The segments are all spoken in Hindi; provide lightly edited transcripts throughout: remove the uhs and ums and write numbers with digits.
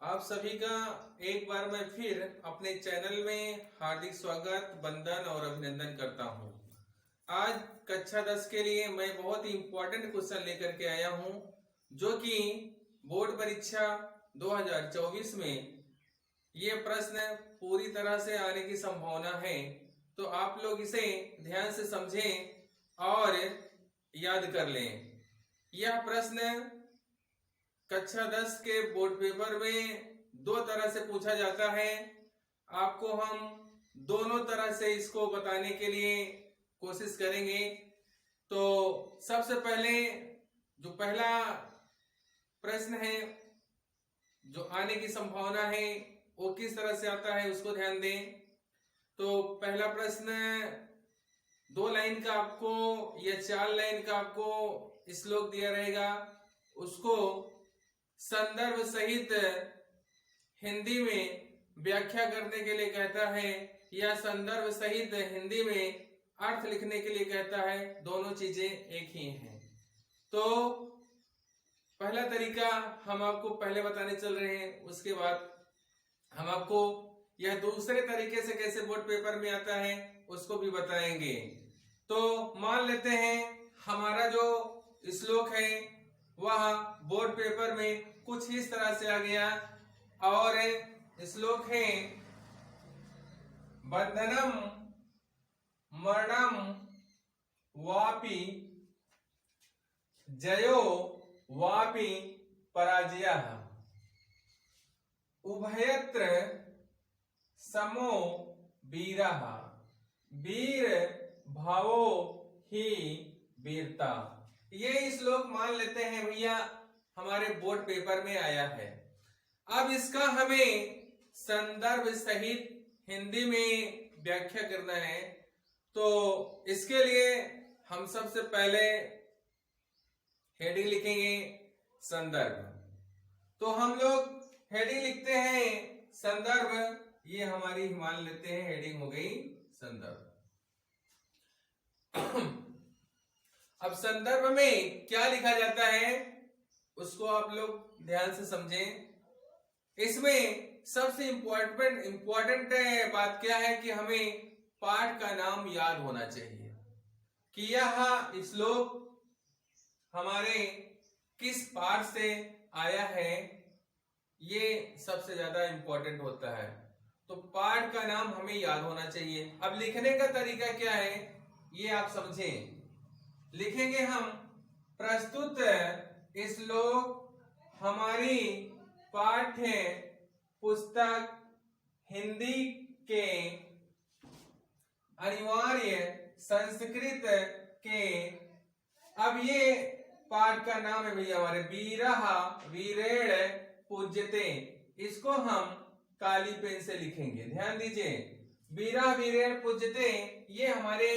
आप सभी का एक बार मैं फिर अपने चैनल में हार्दिक स्वागत, वंदन और अभिनंदन करता हूं। आज कक्षा 10 के लिए मैं बहुत ही इम्पोर्टेंट क्वेश्चन लेकर के आया हूं, जो कि बोर्ड परीक्षा 2024 में ये प्रश्न पूरी तरह से आने की संभावना है। तो आप लोग इसे ध्यान से समझें और याद कर लें। यह प्रश्न कक्षा 10 के बोर्ड पेपर में दो तरह से पूछा जाता है। आपको हम दोनों तरह से इसको बताने के लिए कोशिश करेंगे। तो सबसे पहले जो पहला प्रश्न है, जो आने की संभावना है वो किस तरह से आता है उसको ध्यान दें। तो पहला प्रश्न 2 लाइन का आपको या 4 लाइन का आपको श्लोक दिया रहेगा, उसको संदर्भ सहित हिंदी में व्याख्या करने के लिए कहता है या संदर्भ सहित हिंदी में अर्थ लिखने के लिए कहता है। दोनों चीजें एक ही हैं। तो पहला तरीका हम आपको पहले बताने चल रहे हैं, उसके बाद हम आपको यह दूसरे तरीके से कैसे बोर्ड पेपर में आता है उसको भी बताएंगे। तो मान लेते हैं हमारा जो श्लोक है वह बोर्ड पेपर में कुछ इस तरह से आ गया और श्लोक है बंधनम मरणम वापि जयो वापि पराजयः उभयत्र समो वीरः वीर भावो ही वीरता। ये श्लोक मान लेते हैं भैया हमारे बोर्ड पेपर में आया है। अब इसका हमें संदर्भ सहित हिंदी में व्याख्या करना है। तो इसके लिए हम सबसे पहले हेडिंग लिखेंगे संदर्भ। तो हम लोग हेडिंग लिखते हैं संदर्भ, ये हमारी मान लेते हैं हेडिंग हो गई संदर्भ। अब संदर्भ में क्या लिखा जाता है उसको आप लोग ध्यान से समझें। इसमें सबसे इंपॉर्टेंट बात क्या है कि हमें पाठ का नाम याद होना चाहिए कि यह श्लोक हमारे किस पाठ से आया है, ये सबसे ज्यादा इंपॉर्टेंट होता है। तो पाठ का नाम हमें याद होना चाहिए। अब लिखने का तरीका क्या है ये आप समझें। लिखेंगे हम प्रस्तुत श्लोक हमारी पाठ्य पुस्तक हिंदी के अनिवार्य संस्कृत के। अब ये पाठ का नाम है भैया हमारे वीरः वीरेण पूज्यते। इसको हम काली पेन से लिखेंगे, ध्यान दीजिए। वीरः वीरेण पूज्यते ये हमारे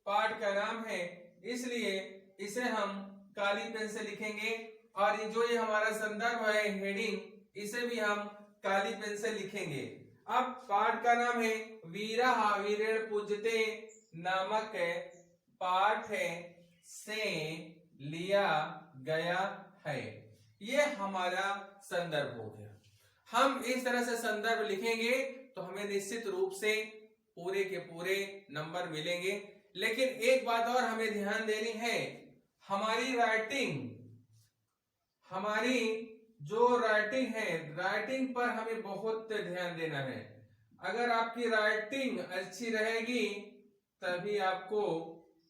पाठ का नाम है, इसलिए इसे हम काली पेन से लिखेंगे। और ये हमारा संदर्भ है हेडिंग, इसे भी हम काली पेन से लिखेंगे। अब पाठ का नाम है वीरः वीरेण पूज्यते नामक पाठ से लिया गया है। ये हमारा संदर्भ हो गया। हम इस तरह से संदर्भ लिखेंगे तो हमें निश्चित रूप से पूरे के पूरे नंबर मिलेंगे। लेकिन एक बात और हमें ध्यान देनी है, हमारी राइटिंग है, राइटिंग पर हमें बहुत ध्यान देना है। अगर आपकी राइटिंग अच्छी रहेगी तभी आपको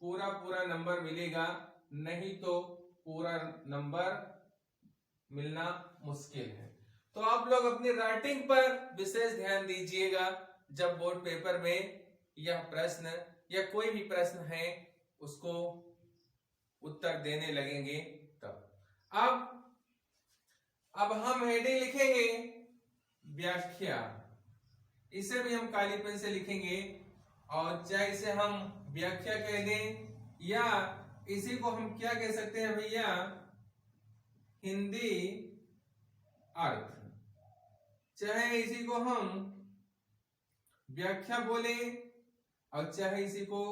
पूरा नंबर मिलेगा, नहीं तो पूरा नंबर मिलना मुश्किल है। तो आप लोग अपनी राइटिंग पर विशेष ध्यान दीजिएगा जब बोर्ड पेपर में यह प्रश्न या कोई भी प्रश्न है उसको उत्तर देने लगेंगे तब। अब हम हेडिंग लिखेंगे व्याख्या, इसे भी हम काली पेन से लिखेंगे। और चाहे इसे हम व्याख्या कह दें या इसी को हम क्या कह सकते हैं भैया, हिंदी अर्थ। चाहे इसी को हम व्याख्या बोले और चाहे इसी को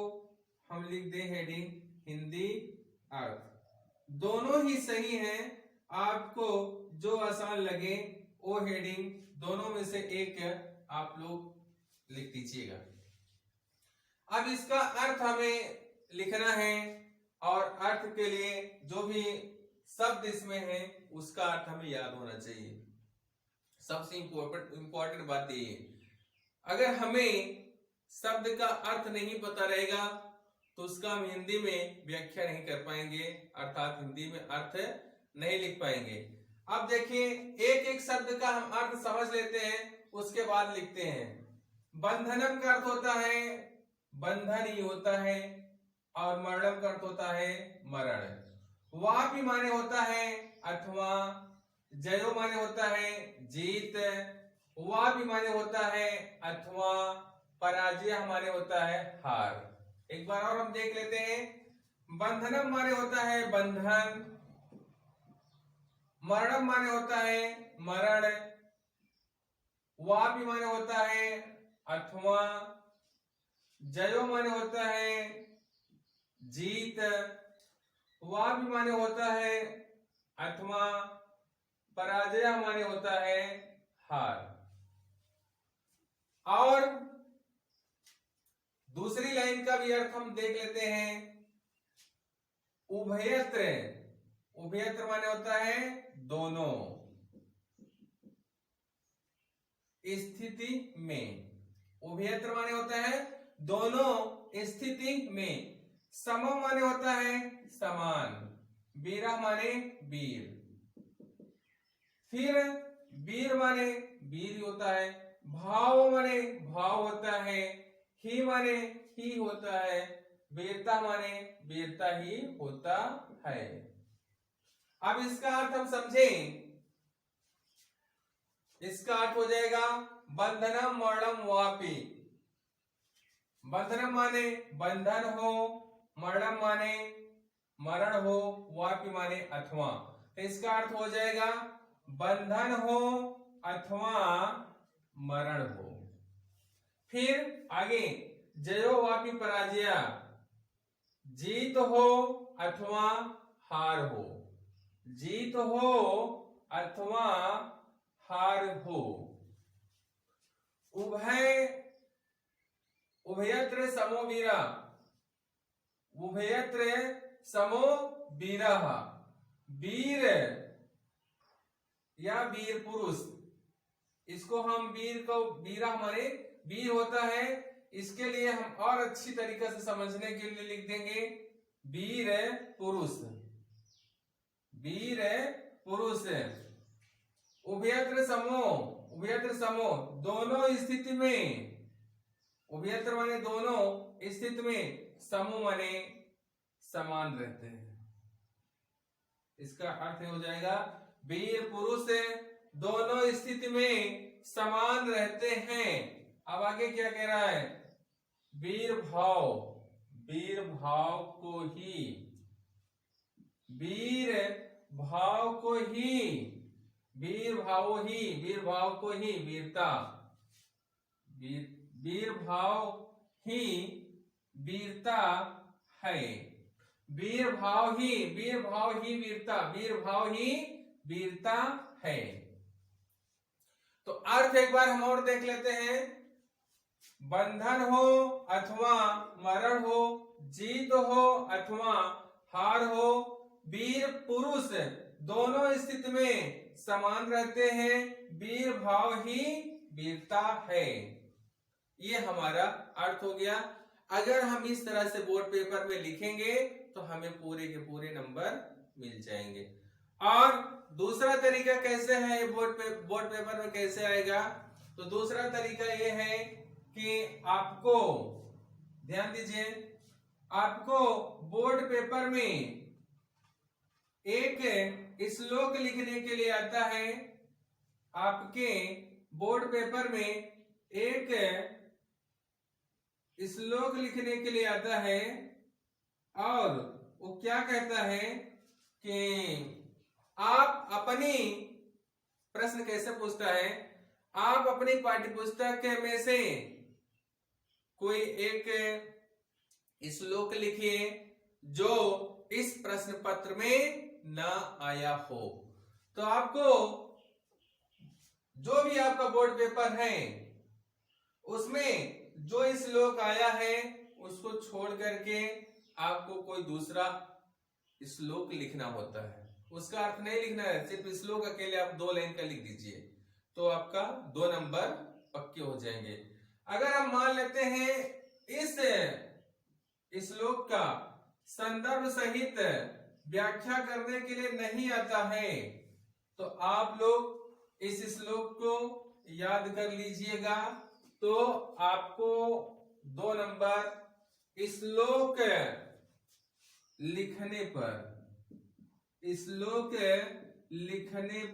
हम लिख दें हेडिंग हिंदी अर्थ। दोनों ही सही हैं, आपको जो आसान लगे ओ हेडिंग, दोनों में से एक आप लोग लिख दीजिएगा। अब इसका अर्थ हमें लिखना है और अर्थ के लिए जो भी शब्द इसमें है उसका अर्थ हमें याद होना चाहिए। सबसे इंपॉर्टेंट बात ये है, अगर हमें शब्द का अर्थ नहीं पता रहेगा तो उसका हम हिंदी में व्याख्या नहीं कर पाएंगे, अर्थात हिंदी में अर्थ नहीं लिख पाएंगे। अब देखिए, एक एक शब्द का हम अर्थ समझ लेते हैं, उसके बाद लिखते हैं। बंधनम का अर्थ होता है बंधन ही होता है, और मरणम का अर्थ होता है मरण। वापि माने होता है अथवा, जयो माने होता है जीत, वापि माने होता है अथवा, पराजय माने होता है हार। एक बार और हम देख लेते हैं। बंधनम माने होता है बंधन, मरणम माने होता है मरण, वापि माने होता है अथवा, जयो माने होता है जीत, वापि माने होता है अथवा, पराजय माने होता है हार। और दूसरी लाइन का भी अर्थ हम देख लेते हैं। उभयत्र, उभयत्र माने होता है दोनों स्थिति में, उभयत्र माने होता है दोनों स्थिति में। समम माने होता है समान, वीरा माने वीर, फिर वीर माने वीर होता है, भाव माने भाव होता है, ही माने ही होता है, वीरता माने वीरता ही होता है। अब इसका अर्थ हम समझें। इसका अर्थ हो जाएगा बंधनम मरणम वापि। बंधनम माने बंधन हो, मरणम माने मरण हो, वापि माने अथवा। तो इसका अर्थ हो जाएगा बंधन हो अथवा मरण हो। फिर आगे जयो वापि पराजया, जीत हो अथवा हार हो, जीत हो अथवा हार हो। उभय, उभयत्र समो वीरा, उभयत्र समो वीरा, वीर या वीर पुरुष, इसको हम वीर को वीरा माने वीर होता है, इसके लिए हम और अच्छी तरीके से समझने के लिए लिख देंगे वीर पुरुष, वीर पुरुष। उभयत्र समो, उभयत्र समो दोनों स्थिति में, उभयत्र माने दोनों स्थिति में, समो माने समान रहते हैं। इसका अर्थ हो जाएगा वीर पुरुष दोनों स्थिति में समान रहते हैं। अब आगे क्या कह रहा है? वीर भाव, वीर भाव को ही, वीर भाव को ही, वीर भाव ही, वीर भाव को ही वीरता, वीर भाव ही वीरता है, वीर भाव ही, वीर भाव ही वीरता, वीर भाव ही वीरता है। तो अर्थ एक बार हम और देख लेते हैं। बंधन हो अथवा मरण हो, जीत हो अथवा हार हो, वीर पुरुष दोनों स्थिति में समान रहते हैं, वीर भाव ही वीरता है। ये हमारा अर्थ हो गया। अगर हम इस तरह से बोर्ड पेपर में लिखेंगे तो हमें पूरे के पूरे नंबर मिल जाएंगे। और दूसरा तरीका कैसे है, बोर्ड पेपर में कैसे आएगा? तो दूसरा तरीका ये है कि आपको ध्यान दीजिए, आपको बोर्ड पेपर में एक श्लोक लिखने के लिए आता है। आपके बोर्ड पेपर में एक श्लोक लिखने के लिए आता है और वो क्या कहता है कि आप अपनी, प्रश्न कैसे पूछता है, आप अपनी पाठ्यपुस्तक में से कोई एक श्लोक लिखिए जो इस प्रश्न पत्र में न आया हो। तो आपको जो भी आपका बोर्ड पेपर है उसमें जो श्लोक आया है उसको छोड़ करके आपको कोई दूसरा श्लोक लिखना होता है। उसका अर्थ नहीं लिखना है, सिर्फ श्लोक अकेले आप 2 लाइन का लिख दीजिए तो आपका 2 नंबर पक्के हो जाएंगे। अगर हम मान लेते हैं इस श्लोक का संदर्भ सहित व्याख्या करने के लिए नहीं आता है तो आप लोग इस श्लोक को याद कर लीजिएगा, तो आपको 2 नंबर श्लोक लिखने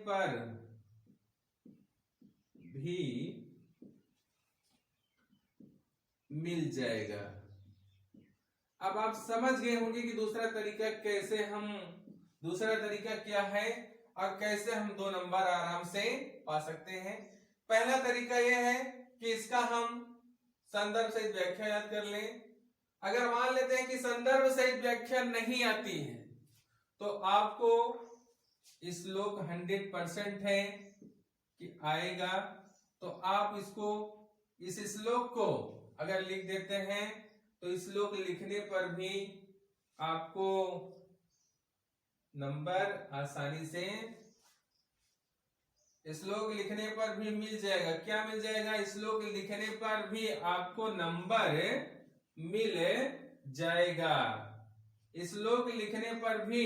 पर भी मिल जाएगा। अब आप समझ गए होंगे कि दूसरा तरीका क्या है और कैसे हम 2 नंबर आराम से पा सकते हैं। पहला तरीका यह है कि इसका हम संदर्भ सहित व्याख्या याद कर लें। अगर मान लेते हैं कि संदर्भ सहित व्याख्या नहीं आती है तो आपको श्लोक 100% है कि आएगा, तो आप इस श्लोक को अगर लिख देते हैं तो श्लोक लिखने पर भी आपको नंबर आसानी से श्लोक लिखने पर भी मिल जाएगा। क्या मिल जाएगा? श्लोक लिखने पर भी आपको नंबर मिल जाएगा। श्लोक लिखने पर भी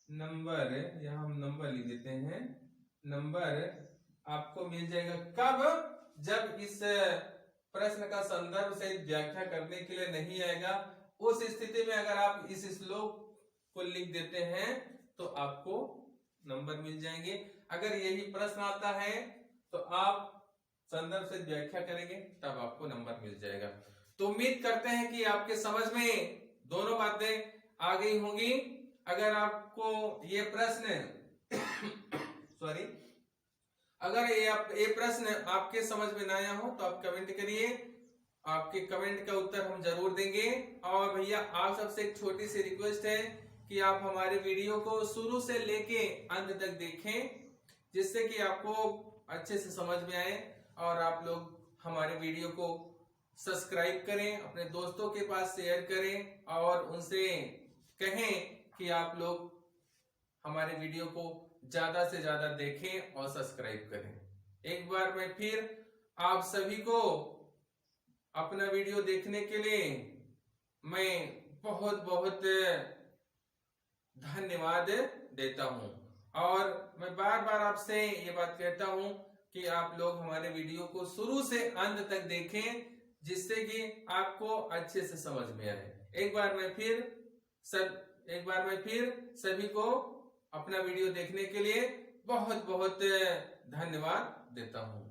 नंबर, यहां हम नंबर लिख देते हैं, नंबर आपको मिल जाएगा। कब? जब इस प्रश्न का संदर्भ सहित व्याख्या करने के लिए नहीं आएगा, उस स्थिति में अगर आप इस श्लोक को लिख देते हैं तो आपको नंबर मिल जाएंगे। अगर यही प्रश्न आता है तो आप संदर्भ से व्याख्या करेंगे तब आपको नंबर मिल जाएगा। तो उम्मीद करते हैं कि आपके समझ में दोनों बातें आ गई होंगी। अगर आपको ये प्रश्न अगर ये प्रश्न आपके समझ में ना आया हो तो आप कमेंट करिए, आपके कमेंट का उत्तर हम जरूर देंगे। और भैया आप सबसे एक छोटी सी रिक्वेस्ट है कि आप हमारे वीडियो को शुरू से लेके अंत तक देखें, जिससे कि आपको अच्छे से समझ में आए और आप लोग हमारे वीडियो को सब्सक्राइब करें, अपने दोस्तों के पास शेयर करें और उनसे कहें कि आप लोग हमारे वीडियो को ज्यादा से ज्यादा देखें और सब्सक्राइब करें। एक बार मैं फिर आप सभी को अपना वीडियो देखने के लिए मैं बहुत बहुत धन्यवाद देता हूं और मैं बार बार आपसे ये बात कहता हूं कि आप लोग हमारे वीडियो को शुरू से अंत तक देखें, जिससे कि आपको अच्छे से समझ में आए। एक बार मैं फिर सभी को अपना वीडियो देखने के लिए बहुत बहुत धन्यवाद देता हूं।